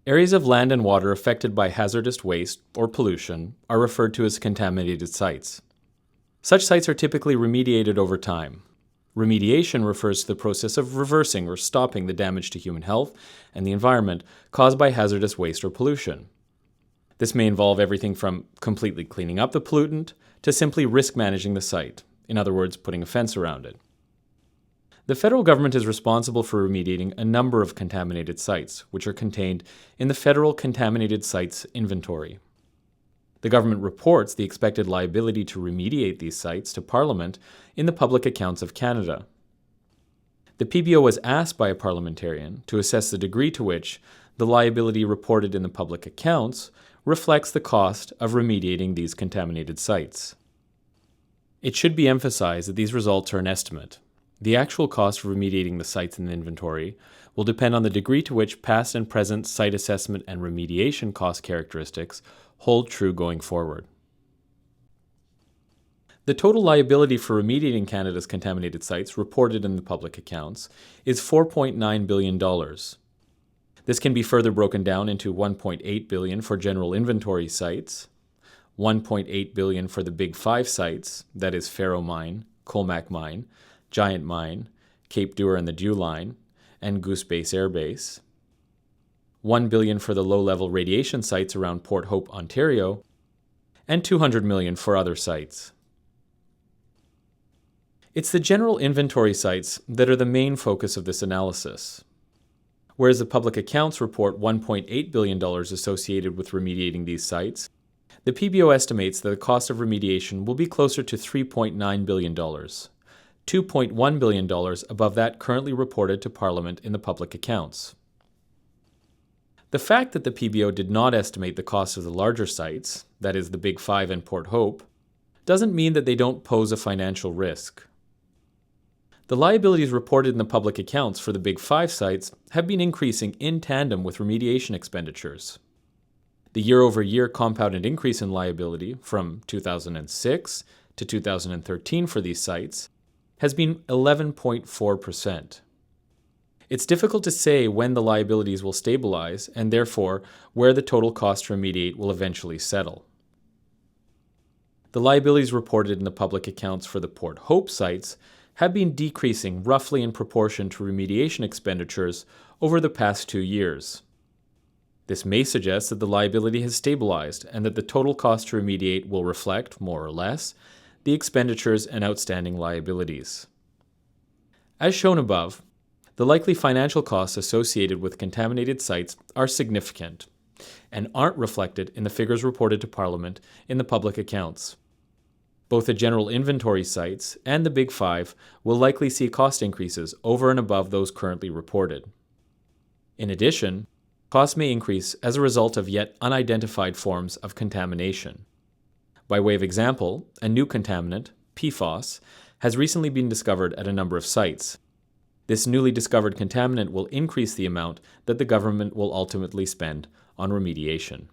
Areas of land and water affected by hazardous waste or pollution are referred to as contaminated sites. Such sites are typically remediated over time. Remediation refers to the process of reversing or stopping the damage to human health and the environment caused by hazardous waste or pollution. This may involve everything from completely cleaning up the pollutant to simply risk managing the site, in other words, putting a fence around it. The federal government is responsible for remediating a number of contaminated sites, which are contained in the Federal Contaminated Sites Inventory. The government reports the expected liability to remediate these sites to Parliament in the Public Accounts of Canada. The PBO was asked by a parliamentarian to assess the degree to which the liability reported in the public accounts reflects the cost of remediating these contaminated sites. It should be emphasized that these results are an estimate. The actual cost of remediating the sites in the inventory will depend on the degree to which past and present site assessment and remediation cost characteristics hold true going forward. The total liability for remediating Canada's contaminated sites reported in the public accounts is $4.9 billion. This can be further broken down into $1.8 billion for general inventory sites, $1.8 billion for the Big Five sites, that is Faro Mine, Colmac Mine, Giant Mine, Cape Dewar and the Dew Line, and Goose Base Air Base, $1 billion for the low-level radiation sites around Port Hope, Ontario, and $200 million for other sites. It's the general inventory sites that are the main focus of this analysis. Whereas the public accounts report $1.8 billion associated with remediating these sites, the PBO estimates that the cost of remediation will be closer to $3.9 billion, $2.1 billion above that currently reported to Parliament in the public accounts. The fact that the PBO did not estimate the cost of the larger sites, that is the Big Five and Port Hope, doesn't mean that they don't pose a financial risk. The liabilities reported in the public accounts for the Big Five sites have been increasing in tandem with remediation expenditures. The year-over-year compounded increase in liability from 2006 to 2013 for these sites has been 11.4%. It's difficult to say when the liabilities will stabilize and therefore where the total cost to remediate will eventually settle. The liabilities reported in the public accounts for the Port Hope sites have been decreasing roughly in proportion to remediation expenditures over the past 2 years. This may suggest that the liability has stabilized and that the total cost to remediate will reflect, more or less, the expenditures and outstanding liabilities. As shown above, the likely financial costs associated with contaminated sites are significant and aren't reflected in the figures reported to Parliament in the public accounts. Both the general inventory sites and the Big Five will likely see cost increases over and above those currently reported. In addition, costs may increase as a result of yet unidentified forms of contamination. By way of example, a new contaminant, PFOS, has recently been discovered at a number of sites. This newly discovered contaminant will increase the amount that the government will ultimately spend on remediation.